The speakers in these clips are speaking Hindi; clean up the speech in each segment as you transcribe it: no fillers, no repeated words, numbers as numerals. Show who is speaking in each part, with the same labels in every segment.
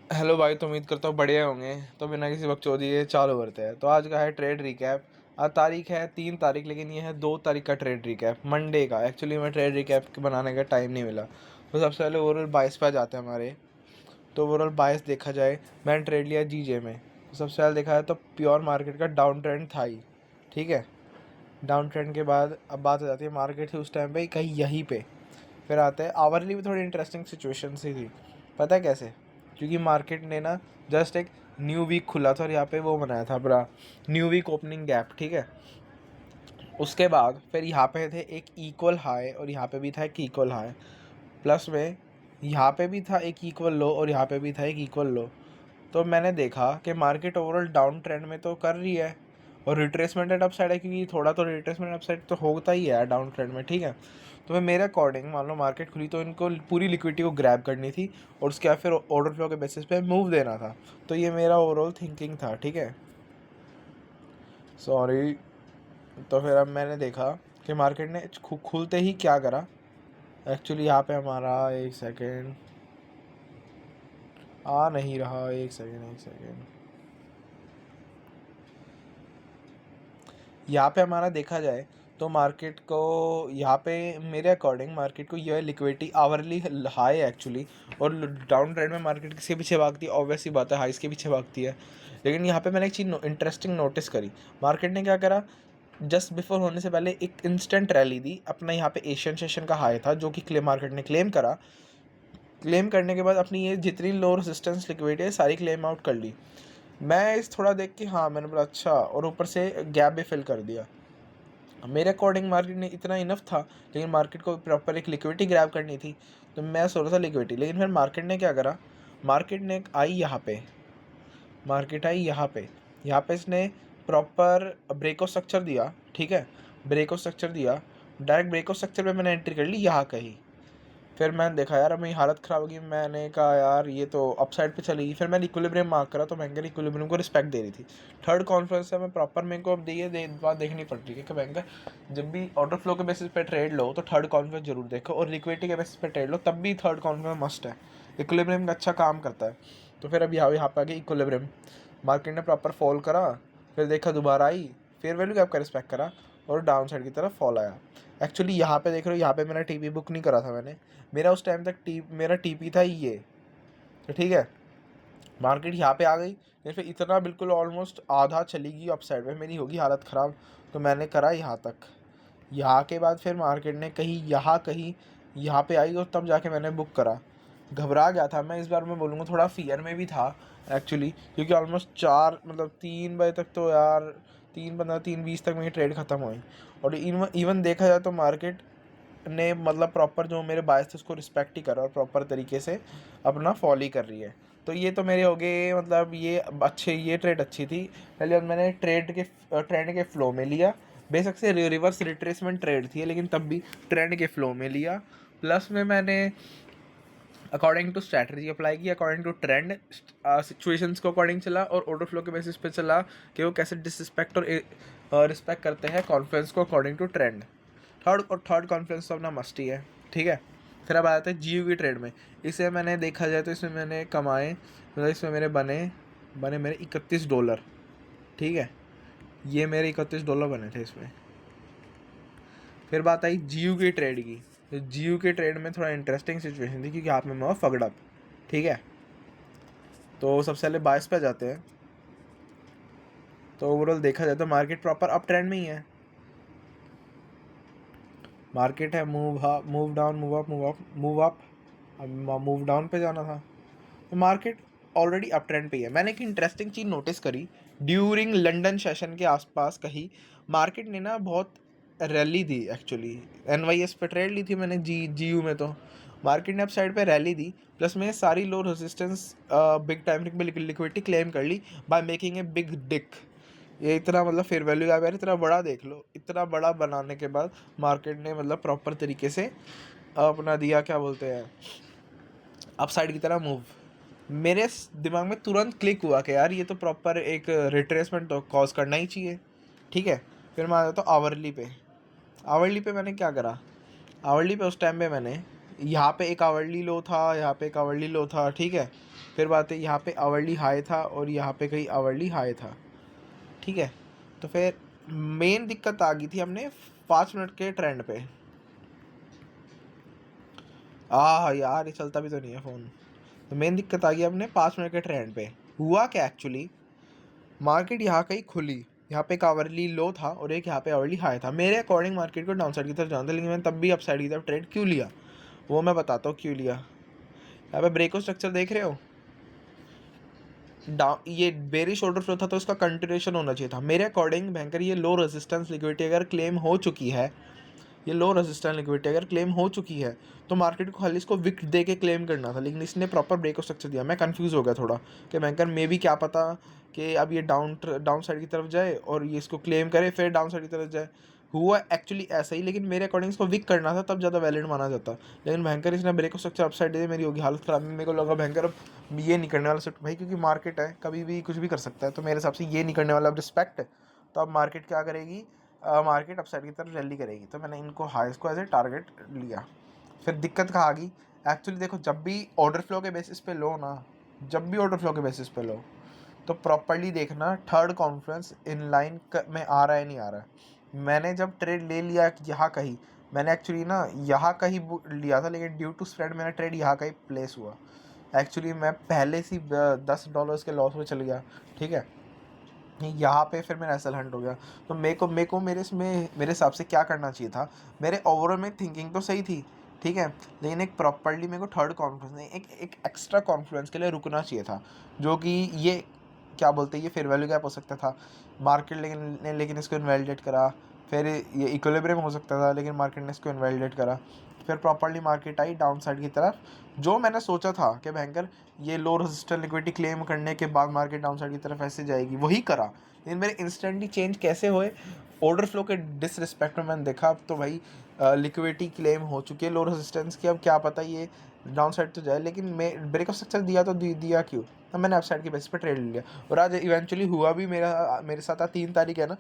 Speaker 1: हेलो भाई, तो उम्मीद करता हूँ बढ़िया होंगे। तो बिना किसी बकचोदी के चालू करते हैं। तो आज का है ट्रेड रिकैप। आज तारीख है 3 तारीख, लेकिन ये है 2 तारीख का ट्रेड रिकैप, मंडे का। एक्चुअली मैं ट्रेड रिकैप बनाने का टाइम नहीं मिला। तो सबसे पहले ओवरऑल बाइस पे आ जाते हैं हमारे। तो ओवरऑल बाइस देखा जाए, मैंने ट्रेड लिया जीजे में। तो सबसे पहले देखा जाए तो प्योर मार्केट का डाउन ट्रेंड था ही। ठीक है। डाउन ट्रेंड के बाद अब बात हो जाती है मार्केट थी उस टाइम पे कहीं यहीं पे। फिर आते हैं आवरली भी, थोड़ी इंटरेस्टिंग सिचुएशन सी थी। पता है कैसे? क्योंकि मार्केट ने ना जस्ट एक न्यू वीक खुला था और यहाँ पे वो बनाया था पूरा न्यू वीक ओपनिंग गैप। ठीक है। उसके बाद फिर यहाँ पे थे एक इक्वल हाई और यहाँ पे भी था एक इक्वल हाई। प्लस में यहाँ पे भी था एक इक्वल लो और यहाँ पे भी था एक इक्वल लो। तो मैंने देखा कि मार्केट ओवरऑल डाउन ट्रेंड में तो कर रही है और रिट्रेसमेंट एंड अपसाइड है, क्योंकि थोड़ा तो रिट्रेसमेंट अपसाइड तो होता ही है डाउन ट्रेंड में। ठीक है। तो मैं मेरे अकॉर्डिंग मान लो मार्केट खुली तो इनको पूरी लिक्विडिटी को ग्रैब करनी थी और उसके बाद फिर ऑर्डर फ्लो के बेसिस पे मूव देना था। तो ये मेरा ओवरऑल थिंकिंग था। ठीक है। सॉरी। तो फिर अब मैंने देखा कि मार्केट ने खुलते ही क्या करा। एक्चुअली यहाँ पे हमारा एक सेकेंड आ नहीं रहा, एक सेकेंड। यहाँ पे हमारा देखा जाए तो मार्केट को यहाँ पे मेरे अकॉर्डिंग मार्केट को यह लिक्विडिटी आवरली हाई है एक्चुअली। और डाउन ट्रेंड में मार्केट किसके पीछे भागती है? ऑब्वियस ही बात है, हाइस के पीछे भागती है। लेकिन यहाँ पे मैंने एक चीज़ इंटरेस्टिंग नोटिस करी। मार्केट ने क्या करा, जस्ट बिफोर होने से पहले एक इंस्टेंट रैली दी। अपना यहाँ पे एशियन सेशन का हाई था जो कि क्लेम मार्केट ने क्लेम करा। क्लेम करने के बाद अपनी ये जितनी लो रेजिस्टेंस लिक्विडिटी है सारी क्लेम आउट कर ली। मैं इस थोड़ा देख के हाँ मैंने बोला अच्छा, और ऊपर से गैप भी फिल कर दिया। मेरे अकॉर्डिंग मार्केट ने इतना इनफ था, लेकिन मार्केट को प्रॉपर एक लिक्विडिटी ग्रैब करनी थी। तो मैं सोच रहा था लिक्विडिटी, लेकिन फिर मार्केट ने क्या करा, मार्केट ने आई यहाँ पे, मार्केट आई यहाँ पे इसने प्रॉपर ब्रेक ऑफ स्ट्रक्चर दिया। ठीक है। ब्रेक ऑफ स्ट्रक्चर दिया, डायरेक्ट ब्रेक ऑफ स्ट्रक्चर पे मैंने एंट्री कर ली यहाँ कहीं। फिर मैंने देखा यार अब मेरी हालत ख़राब होगी। मैंने कहा यार ये तो अपसाइड पे चली गई। फिर मैंने इक्विलिब्रियम मार्क करा तो बैंक इक्विलिब्रियम को रिस्पेक्ट दे रही थी। थर्ड कॉन्फ्रेंस से मैं प्रॉपर मेरे को अब बात देखनी पड़ रही है कि बैंक जब भी ऑर्डर फ्लो के बेसिस पे ट्रेड लो तो थर्ड कॉन्फ्रेंस जरूर देखो, और लिक्विडिटी के बेसिस पे ट्रेड लो तब भी थर्ड कॉन्फ्रेंस मस्ट है। इक्विलिब्रियम का अच्छा काम करता है। तो फिर अब यहाँ पे आ गई इक्विलिब्रियम। मार्केट ने प्रॉपर फॉल करा, फिर देखा दोबारा आई, फेयर वैल्यू गैप का रिस्पेक्ट करा और डाउन साइड की तरफ फॉल आया। एक्चुअली यहाँ पे देख रहे हो, यहाँ पे मेरा टीपी बुक नहीं करा था मैंने। मेरा उस टाइम तक मेरा टीपी था ये। तो ठीक है। मार्केट यहाँ पे आ गई, लेकिन फिर इतना बिल्कुल ऑलमोस्ट आधा चली गई अपसाइड में, मेरी होगी हालत ख़राब। तो मैंने करा यहाँ तक। यहाँ के बाद फिर मार्केट ने कहीं यहाँ पे आई और तब जाके मैंने बुक करा। घबरा गया था मैं, इस बार मैं बोलूँगा थोड़ा फियर में भी था एक्चुअली, क्योंकि ऑलमोस्ट 3 बजे तक तो यार 3:15 3:20 तक मेरी ट्रेड ख़त्म हुई। और इवन देखा जाए तो मार्केट ने मतलब प्रॉपर जो मेरे बायस थे उसको रिस्पेक्ट ही करा और प्रॉपर तरीके से अपना फॉलो ही कर रही है। तो ये तो मेरे हो गए, मतलब ये ट्रेड अच्छी थी। पहले मैंने ट्रेंड के फ्लो में लिया। बेशक से रिवर्स रिट्रेसमेंट ट्रेड थी, लेकिन तब भी ट्रेंड के फ्लो में लिया। प्लस में मैंने अकॉर्डिंग टू स्ट्रैटेजी अप्लाई की, अकॉर्डिंग टू ट्रेंड सिचुएशंस को अकॉर्डिंग चला और ऑर्डर फ्लो के बेसिस पे चला कि वो कैसे डिसरिस्पेक्ट और रिस्पेक्ट करते हैं कॉन्फ्रेंस को according to trend. Third conference तो अपना मस्ट ही है। ठीक है। फिर अब आते हैं जीयू की ट्रेड में। इसे मैंने देखा जाए तो इसमें मैंने कमाए, मतलब इसमें मेरे बने बने मेरे $31। ठीक है। ये मेरे $31 बने थे इसमें। फिर बात आई जीयू की ट्रेड की। तो जीयू के ट्रेड में थोड़ा इंटरेस्टिंग सिचुएशन थी, क्योंकि हाथ में मैं फगड अप। ठीक है। तो सबसे पहले बायस पे जाते हैं। तो ओवरऑल देखा जाए तो मार्केट प्रॉपर अप ट्रेंड में ही है। मार्केट है move down, move up, move up, move up. अब मूव डाउन पे जाना था। तो मार्केट ऑलरेडी अप ट्रेंड पे ही है। मैंने एक इंटरेस्टिंग चीज़ नोटिस करी ड्यूरिंग लंदन सेशन के आसपास कहीं, मार्केट ने ना बहुत रैली दी एक्चुअली। NYS पे ट्रेड ली थी मैंने जीयू में। तो मार्केट ने अप साइड पे रैली दी, प्लस में सारी लो रेजिस्टेंस बिग टाइम में लिक्विडिटी क्लेम कर ली by making a big dick. ये इतना मतलब फेयर वैल्यू गैप यार इतना बड़ा देख लो, इतना बड़ा बनाने के बाद मार्केट ने मतलब प्रॉपर तरीके से अपना दिया, क्या बोलते हैं, अपसाइड की तरह मूव। मेरे दिमाग में तुरंत क्लिक हुआ कि यार ये तो प्रॉपर एक रिट्रेसमेंट तो कॉज करना ही चाहिए। ठीक है। फिर मैं आ जाता हूँ आवरली पे। आवरली पे मैंने क्या करा, आवरली पे उस टाइम पे मैंने यहाँ पे एक आवरली लो था, यहाँ पे एक आवरली लो था, ठीक है। फिर बात है यहाँ पे आवरली हाई था और यहाँ पे कहीं आवरली हाई था, ठीक है। तो फिर मेन दिक्कत आ गई थी हमने 5 मिनट के ट्रेंड पे। यार ये चलता भी तो नहीं है फ़ोन। तो मेन दिक्कत आ गई हमने 5 मिनट के ट्रेंड पे। हुआ क्या एक्चुअली, मार्केट यहाँ कहीं खुली, यहाँ पे एक आवरली लो था और एक यहाँ पे आवरली हाई था। मेरे अकॉर्डिंग मार्केट को डाउन साइड की तरफ जाना था, लेकिन मैंने तब भी अप साइड की तरफ ट्रेड क्यों लिया वो मैं बताता हूँ क्यों लिया। यहाँ पे ब्रेको स्ट्रक्चर देख रहे हो, डाउन ये बेरिश ऑर्डर फ्लो था तो इसका कंटिन्यूएशन होना चाहिए था मेरे अकॉर्डिंग। भयंकर ये लो रेजिस्टेंस लिक्विडिटी अगर क्लेम हो चुकी है, ये लो रेजिस्टेंस लिक्विडिटी अगर क्लेम हो चुकी है तो मार्केट को खाली इसको विक दे के क्लेम करना था, लेकिन इसने प्रॉपर ब्रेक ऑफ स्ट्रक्चर दिया। मैं कंफ्यूज हो गया थोड़ा कि बैंकर मे भी क्या पता कि अब ये डाउन साइड की तरफ जाए और ये इसको क्लेम करे फिर डाउन साइड की तरफ जाए। हुआ एक्चुअली ऐसा ही, लेकिन मेरे अकॉर्डिंग इसको विक करना था तब ज़्यादा वैलिड माना जाता। लेकिन भयंकर इसने ब्रेक ऑफ स्ट्रक्चर अपसाइड दे दी, मेरी होगी हालत ख़राब। मेरे को लगा भयंकर अब ये नहीं करने वाला सिर्फ भाई, क्योंकि मार्केट है कभी भी कुछ भी कर सकता है, तो मेरे हिसाब से ये नहीं करने वाला। अब रिस्पेक्ट है तो अब मार्केट क्या करेगी, मार्केट अपसाइड की तरफ रैली करेगी। तो मैंने इनको हाईस को एज ए टारगेट लिया। फिर दिक्कत कहाँ आ गई एक्चुअली, देखो जब भी ऑर्डर फ्लो के बेसिस पे लो ना, जब भी ऑर्डर फ्लो के बेसिस पे लो तो प्रॉपर्ली देखना थर्ड कॉन्फ्रेंस इन लाइन में आ रहा है नहीं आ रहा है। मैंने जब ट्रेड ले लिया यहाँ कहीं, मैंने एक्चुअली ना यहाँ कहीं लिया था, लेकिन ड्यू टू स्प्रेड मेरा ट्रेड यहाँ कहीं प्लेस हुआ। एक्चुअली मैं पहले से $10 के लॉस में चल गया, ठीक है। यहाँ पे फिर मेरा एसल हंट हो गया। तो मेरे को मेरे हिसाब से क्या करना चाहिए था, मेरे ओवरऑल में थिंकिंग तो सही थी, ठीक है, लेकिन एक प्रॉपर्ली मेरे को थर्ड कॉन्फ्रेंस नहीं, एक एक्स्ट्रा कॉन्फ्रेंस के लिए रुकना चाहिए था, जो कि ये क्या बोलते हैं, ये फेयर वैल्यू गैप हो सकता था मार्केट, लेकिन इसको इनवैलिडेट करा। फिर ये इक्विलिब्रियम हो सकता था, लेकिन मार्केट ने इसको इनवैलिडेट करा। फिर properly market I down side की तरफ, जो मैंने सोचा था कि भयंकर ये लो रेजिस्टेंस लिक्विडिटी क्लेम करने के बाद मार्केट डाउन साइड की तरफ ऐसे जाएगी, वही करा। लेकिन मेरे इंस्टेंटली चेंज कैसे हुए, ऑर्डर फ्लो के डिसरिस्पेक्ट में मैंने देखा अब तो भाई लिक्विडिटी क्लेम हो चुकी है लो रेजिस्टेंस की, अब क्या पता ये डाउन साइड तो जाए, लेकिन मैं ब्रेक ऑफ स्ट्रक्चर दिया तो दिया क्यों, तब मैंने अप साइड की बेसिस पे ट्रेड लिया। और आज इवेंचुअली हुआ भी मेरे साथ 3 तारीख है ना,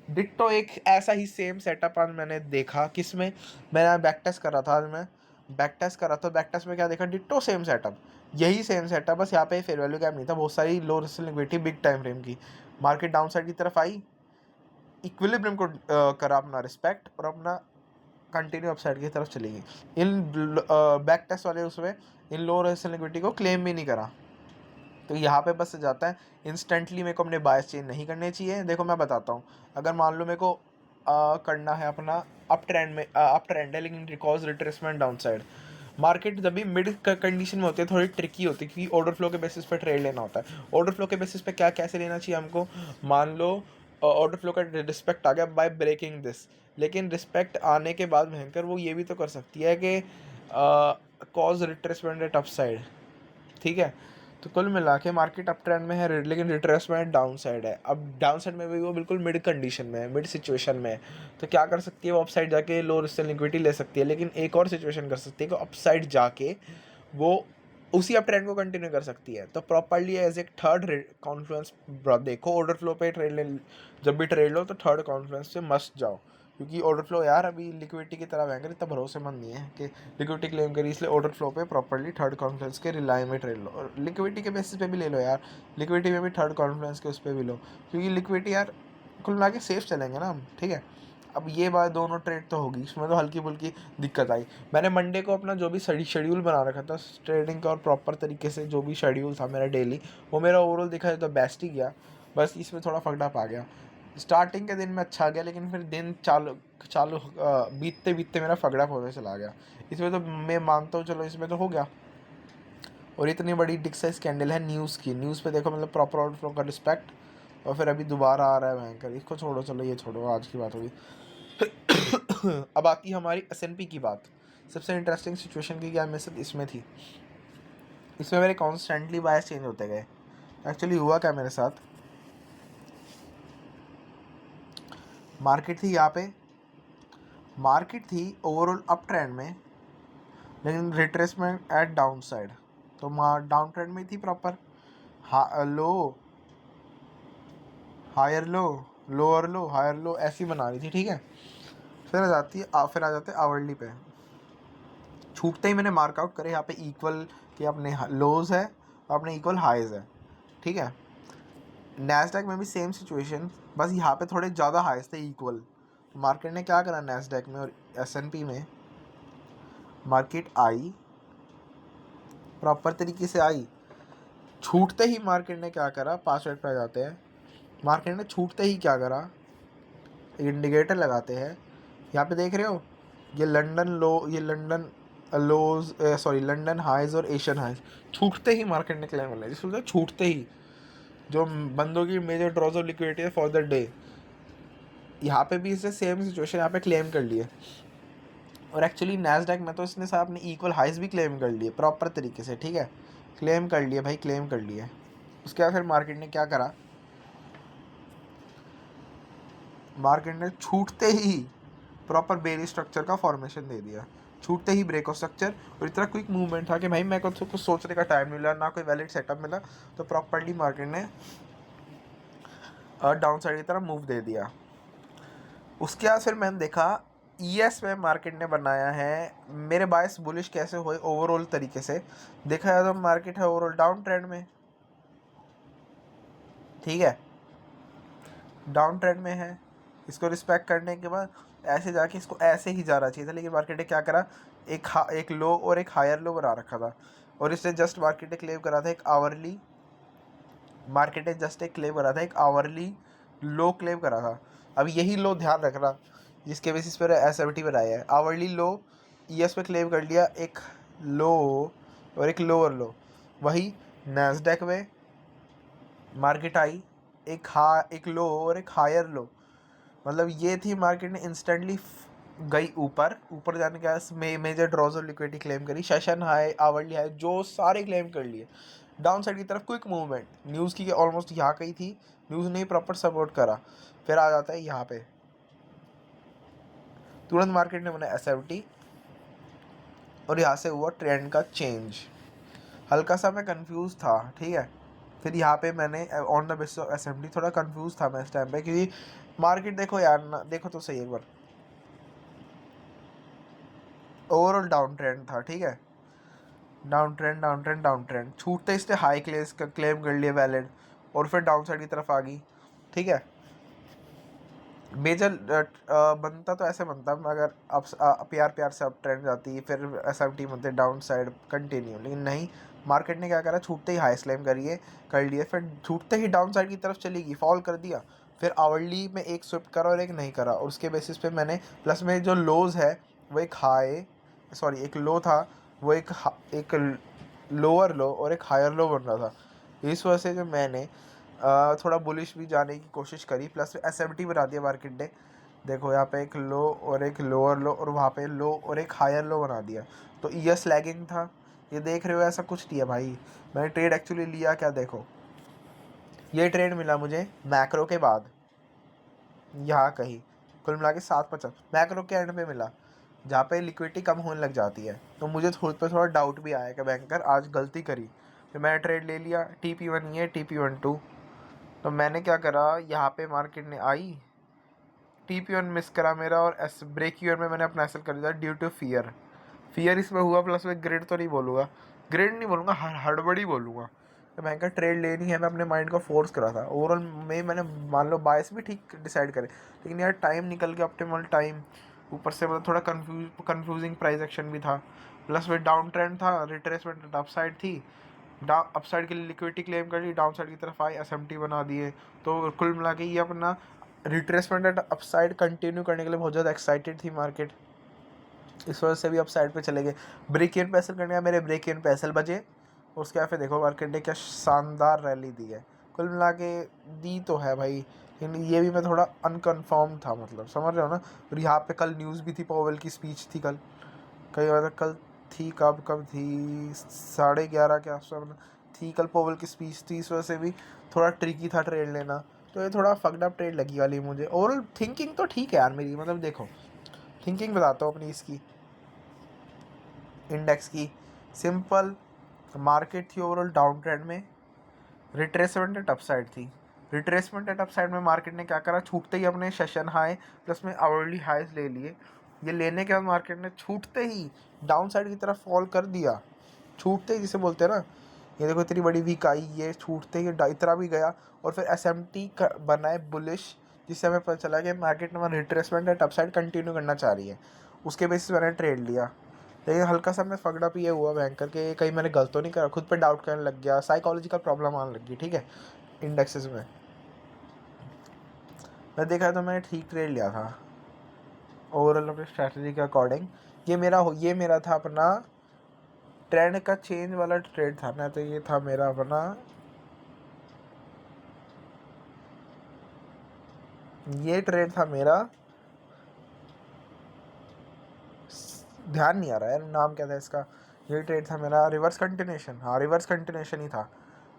Speaker 1: डिट्टो एक ऐसा ही सेम सेटअप आज मैंने देखा। किसमें, मैंने बैक टेस्ट कर रहा था, आज मैं बैक टेस्ट कर रहा था, बैक टेस्ट में क्या देखा, डिट्टो सेम सेटअप, यही सेम सेटअप, बस यहाँ पे फेयर वैल्यू गैप नहीं था, बहुत सारी low resistance liquidity big time frame की। मार्केट डाउन साइड की तरफ आई, इक्विलिब्रियम को करा अपना रिस्पेक्ट और अपना कंटिन्यू अपसाइड की तरफ चली गई। इन बैक टेस्ट वाले उसमें इन लो रेजिस्टेंस लिक्विडिटी को क्लेम भी नहीं करा। तो यहाँ पे बस जाता है इंस्टेंटली मेरे को अपने बायस चेंज नहीं करने चाहिए। देखो मैं बताता हूँ, अगर मान लो मेरे को करना है अपना अप ट्रेंड है, लेकिन रिकॉज रिट्रेसमेंट डाउन साइड, मार्केट जब भी मिड कंडीशन में होती है थोड़ी ट्रिकी होती है, क्योंकि ऑर्डर फ्लो के बेसिस पे ट्रेड लेना होता है। ऑर्डर फ्लो के बेसिस पे क्या कैसे लेना चाहिए हमको, मान लो ऑर्डर फ्लो का रिस्पेक्ट आ गया बाय ब्रेकिंग दिस, लेकिन रिस्पेक्ट आने के बाद भयंकर वो ये भी तो कर सकती है कि cause retracement at up side, ठीक है। तो कुल मिला के मार्केट अप ट्रेंड में है, लेकिन रिट्रेसमेंट डाउन साइड है। अब डाउन साइड में भी वो बिल्कुल मिड कंडीशन में है, मिड सिचुएशन में है। तो क्या कर सकती है वो, अप साइड जाके लो रिस्क लिक्विडिटी ले सकती है, लेकिन एक और सिचुएशन कर सकती है कि अप साइड जाके वो उसी अप ट्रेंड को कंटिन्यू कर सकती है। तो प्रॉपर्ली एज एक थर्ड कॉन्फ्लुएंस देखो, ऑर्डर फ्लो पे ट्रेड ले, जब भी ट्रेड लो तो थर्ड कॉन्फ्लुएंस से मस्ट जाओ, क्योंकि ऑर्डर फ्लो यार अभी लिक्विडिटी की तरह बैंकर इतना भरोसेमंद नहीं है कि लिक्विडिटी क्लेम करी, इसलिए ऑर्डर फ्लो पे प्रॉपर्ली थर्ड कॉन्फ्लुएंस के रिलाई में ट्रेड लो, और लिक्विडिटी के बेसिस पे भी ले लो यार, लिक्विडिटी में भी थर्ड कॉन्फ्लुएंस के उस पर भी लो, क्योंकि लिक्विडिटी यार कुल मिला के सेफ चलेंगे ना हम, ठीक है। अब ये बात दोनों ट्रेड तो होगी, इसमें तो हल्की फुल्की दिक्कत आई। मैंने मंडे को अपना जो भी शेड्यूल बना रखा था ट्रेडिंग का, और प्रॉपर तरीके से जो भी शेड्यूल था मेरा डेली, वो मेरा ओवरऑल देखा जाए तो बेस्ट ही गया। बस इसमें थोड़ा फकडअप आ गया, स्टार्टिंग के दिन में अच्छा गया, लेकिन फिर दिन चालू चालू बीतते बीतते मेरा फगड़ा होते चला गया। इसमें तो मैं मानता हूँ, चलो इसमें तो हो गया। और इतनी बड़ी डिक साइज कैंडल है न्यूज़ की, न्यूज़ पे देखो मतलब प्रॉपर ऑर्डर फ्लो का रिस्पेक्ट, और फिर अभी दोबारा आ रहा है भयंकर, इसको छोड़ो, चलो ये छोड़ो, आज की बात होगी। अब आती है हमारी S&P की बात। सबसे इंटरेस्टिंग सिचुएशन की क्या इसमें थी, इसमें मेरे कॉन्स्टेंटली बायस चेंज होते गए। एक्चुअली हुआ क्या मेरे साथ, मार्केट थी यहाँ पे, मार्केट थी ओवरऑल अप ट्रेंड में, लेकिन रिट्रेसमेंट एट डाउन साइड, तो डाउन ट्रेंड में थी proper, low higher low, lower low higher low ऐसी बना रही थी, ठीक है। फिर आ जाती है फिर आ जाते आवरली पे। छूटते ही मैंने मार्कआउट करे यहाँ पे इक्वल के अपने लोज है और अपने इक्वल हाइज है, ठीक है। नैस्डैक में भी सेम सिचुएशन, बस यहाँ पे थोड़े ज़्यादा हाइज थे इक्वल। मार्केट ने क्या करा नैस्डैक में और S&P में, मार्केट आई प्रॉपर तरीके से आई, छूटते ही मार्केट ने क्या करा, 5 मिनट पे आ जाते हैं। मार्केट ने छूटते ही क्या करा, इंडिकेटर लगाते हैं, यहाँ पे देख रहे हो ये लंदन लो, ये लंदन लोज, सॉरी लंदन हाइज और एशियन हाइज, छूटते ही मार्केट ने क्लेम कर लिया, जिसको बोलते हैं छूटते ही, जो बंदों की मेजर ड्रॉज ऑफ लिक्विडिटी है फॉर द डे। यहाँ पे भी इससे सेम सिचुएशन यहाँ पे क्लेम कर लिए। और एक्चुअली नैस्डैक में तो इसने साहब अपने इक्वल हाइज भी क्लेम कर लिए प्रॉपर तरीके से, ठीक है, क्लेम कर लिए भाई, क्लेम कर लिए। उसके बाद फिर मार्केट ने क्या करा, मार्केट ने छूटते ही प्रॉपर बेरी स्ट्रक्चर का फॉर्मेशन दे दिया, छूटते ही ब्रेक ऑफ स्ट्रक्चर। और इतना क्विक मूवमेंट था कि भाई मेरे को तो कुछ सोचने का टाइम नहीं मिला, ना कोई वैलिड सेटअप मिला, तो प्रॉपरली मार्केट ने डाउन साइड की तरफ मूव दे दिया। उसके बाद फिर मैंने देखा ES में मार्केट ने बनाया है, मेरे बायस बुलिश कैसे हुए ओवरऑल तरीके से देखा जाए तो मार्केट है ओवरऑल डाउन ट्रेंड में, ठीक है, डाउन ट्रेंड में है। इसको रिस्पेक्ट करने के बाद ऐसे जाके इसको ऐसे ही जाना चाहिए था, लेकिन मार्केट ने क्या करा, एक लो और एक हायर लो बना रखा था। और इसने जस्ट मार्केट ने क्लेम करा था एक आवरली, मार्केट ने जस्ट एक क्लेम करा था, एक आवरली लो क्लेम करा था। अब यही लो ध्यान रखना जिसके बेसिस पर S&P बनाया है, आवरली लो ES पे क्लेम कर लिया, एक लो और एक लोअर लो। वही नैस्डैक में मार्केट आई, एक लो और एक हायर लो, मतलब ये थी मार्केट ने इंस्टेंटली गई ऊपर, ऊपर जाने के बाद मेजर ड्रॉज और लिक्विडिटी क्लेम करी, सेशन हाई, आवरली हाई, जो सारे क्लेम कर लिए। डाउन साइड की तरफ क्विक मूवमेंट, न्यूज़ की ऑलमोस्ट यहाँ कहीं थी, न्यूज़ ने प्रॉपर सपोर्ट करा, फिर आ जाता है यहाँ पे, तुरंत मार्केट ने बना S&P और यहाँ से हुआ ट्रेंड का चेंज। हल्का सा मैं कंफ्यूज था, ठीक है, फिर यहाँ पे मैंने on the basis of S&P थोड़ा कंफ्यूज था मैं इस टाइम पे, क्योंकि मार्केट देखो यार ना, देखो तो सही एक बार, ओवरऑल डाउन ट्रेंड था, ठीक है, down trend down trend down trend, छूटते इसने हाई क्लेस का क्लेम कर लिया वैलिड, और फिर डाउन साइड की तरफ आ गई, ठीक है। मेजर बनता तो ऐसे बनता अगर अब प्यार से अब ट्रेंड जाती फिर S&P बनते डाउन साइड कंटिन्यू, लेकिन नहीं, मार्केट ने क्या करा, छूटते ही हाई क्लेम कर लिए, फिर छूटते ही डाउन साइड की तरफ चलेगी, फॉल कर दिया, फिर आवरली में एक स्विफ्ट करा और एक नहीं करा, और उसके बेसिस पे मैंने प्लस में जो लोज है वो एक हाई, सॉरी एक लो था, वो एक लोअर लो और एक हायर लो बन रहा था। इस वजह से जो मैंने थोड़ा बुलिश भी जाने की कोशिश करी, प्लस S&P बना दिया मार्केट ने, देखो यहाँ पे एक लो और एक लोअर लो, और वहाँ पे लो और एक हायर लो बना दिया, तो ES लैगिंग था, ये देख रहे हो, ऐसा कुछ नहीं है भाई। मैंने ट्रेड एक्चुअली लिया क्या, देखो ये ट्रेड मिला मुझे मैक्रो के बाद, यहाँ कहीं कुल मिला के 7.50 मैक्रो के एंड पे मिला, जहाँ पे लिक्विडिटी कम होने लग जाती है, तो मुझे खुद पे थोड़ा डाउट भी आया कि बैंकर आज गलती करी, फिर मैंने ट्रेड ले लिया TP1 ये TP1 2। तो मैंने क्या करा, यहाँ पे मार्केट ने आई, TP1 मिस करा मेरा, और ब्रेक ईवन में मैंने अपना एसएल कर दिया ड्यू टू फियर इसमें हुआ, प्लस में ग्रेड तो नहीं बोलूँगा, ग्रेड नहीं बोलूँगा, हड़बड़ी बोलूँगा। तो बैंक का ट्रेड लेनी है, मैं अपने माइंड को फोर्स करा था, ओवरऑल में मैंने मान लो बायस भी ठीक डिसाइड करे, लेकिन यार टाइम निकल गया, ऑप्टिमल टाइम, ऊपर से मतलब थोड़ा कंफ्यूजिंग प्राइस एक्शन भी था, प्लस में डाउन ट्रेंड था, रिट्रेसमेंट अपसाइड थी, अपसाइड के लिए लिक्विडिटी क्लेम कर ली, डाउन साइड की तरफ आई, S&P बना दिए। तो कुल मिला के ये अपना रिट्रेसमेंट एंड अपसाइड कंटिन्यू करने के लिए बहुत ज़्यादा एक्साइटेड थी मार्केट, इस वजह से भी अपसाइड पे चले गए। ब्रेक इवन पे एसएल करने का, मेरे ब्रेक इवन पे एसएल बजे, उसके बाद फिर देखो मार्केट ने क्या शानदार रैली दी है, कुल मिला के दी तो है भाई, लेकिन ये भी मैं थोड़ा अनकन्फर्म था, मतलब समझ रहे हो ना। और यहाँ पे कल न्यूज़ भी थी, पावेल की स्पीच थी कल, कई बार कल थी, कब थी, 11:30 के आसपास थी कल पावेल की स्पीच थी, इस वजह से भी थोड़ा ट्रिकी था ट्रेड लेना, तो ये थोड़ा फक्ड अप ट्रेड लगी वाली मुझे। ओवरऑल थिंकिंग तो ठीक है यार मेरी, मतलब देखो थिंकिंग बताता हूँ अपनी इसकी, इंडेक्स की, सिंपल, मार्केट थी ओवरऑल डाउन ट्रेंड में, रिट्रेसमेंट एट अपसाइड थी, रिट्रेसमेंट एट अपसाइड में मार्केट ने क्या करा, छूटते ही अपने सेशन हाई प्लस में आवरली हाइज ले लिए, ये लेने के बाद मार्केट ने छूटते ही डाउन साइड की तरफ फॉल कर दिया, छूटते ही जिसे बोलते हैं ना, ये देखो इतनी बड़ी वीक आई, ये छूटते ही इतना भी गया और फिर एसएमटी बनाए बुलिश, जिससे हमें पता चला कि मार्केट में रिट्रेसमेंट है, टॉप साइड कंटिन्यू करना चाह रही है। उसके बेसिस मैंने ट्रेड लिया, लेकिन हल्का सा मैं फगड़ा भी ये हुआ बैंकर के कहीं मैंने गलत तो नहीं करा, खुद पे डाउट करने लग गया, साइकोलॉजिकल प्रॉब्लम आने लग गई, ठीक है, इंडेक्सेस में। मैं देखा तो मैंने ठीक ट्रेड लिया था ओवरऑल अपनी स्ट्रैटेजी के अकॉर्डिंग। ये मेरा था अपना ट्रेंड का चेंज वाला ट्रेड था ना, तो ये था मेरा अपना, ये ट्रेड था मेरा, ध्यान नहीं आ रहा है नाम क्या था इसका, ये ट्रेड था मेरा रिवर्स कंटिन्यूशन, हाँ रिवर्स कंटिन्यूशन ही था,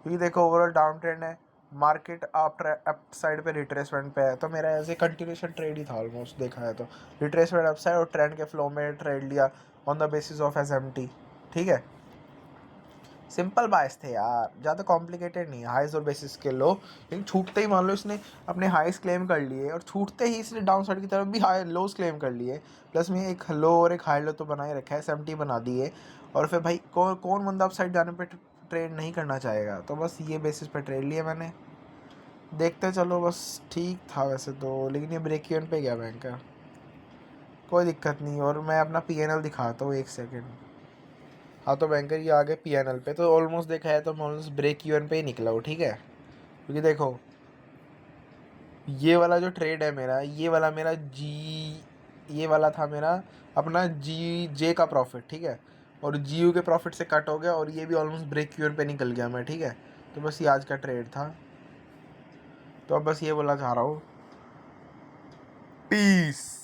Speaker 1: क्योंकि देखो ओवरऑल डाउन ट्रेंड है, मार्केट अप साइड पे रिट्रेसमेंट पे है, तो मेरा ऐसे कंटिन्यूशन ट्रेड ही था ऑलमोस्ट देखा है तो, रिट्रेसमेंट अप साइड और ट्रेंड के फ्लो में ट्रेड लिया on the basis of SMT, ठीक है, सिंपल बायस थे यार, ज़्यादा कॉम्प्लिकेटेड नहीं, हाइज और बेसिस के लो, लेकिन छूटते ही मान लो इसने अपने हाइस क्लेम कर लिए और छूटते ही इसने डाउन साइड की तरफ भी हाई लोज क्लेम कर लिए, प्लस में एक लो और एक हाई लो तो बना ही रखा है, 70 बना दिए, और फिर भाई कौन कौन बंदा अप साइड जाने पे ट्रेड नहीं करना चाहेगा, तो बस ये बेसिस पे ट्रेड लिया मैंने, देखते चलो बस ठीक था वैसे तो, लेकिन ये ब्रेक इवन पे गया बैंक का, कोई दिक्कत नहीं, और मैं अपना पीएनएल दिखाता हूँ एक सेकेंड। हाँ तो बैंकर ये आ गए पीएनएल पे, तो ऑलमोस्ट देखा है तो मैं ऑलमोस्ट ब्रेक इवन पे ही निकला हूँ, ठीक है, क्योंकि देखो ये वाला जो ट्रेड है मेरा, ये वाला था मेरा अपना जी जे का प्रॉफिट, ठीक है, और जीयू के प्रॉफिट से कट हो गया, और ये भी ऑलमोस्ट ब्रेक इवन पे निकल गया मैं, ठीक है, तो बस ये आज का ट्रेड था, तो अब बस ये बोलना चाह रहा हूँ, पीस।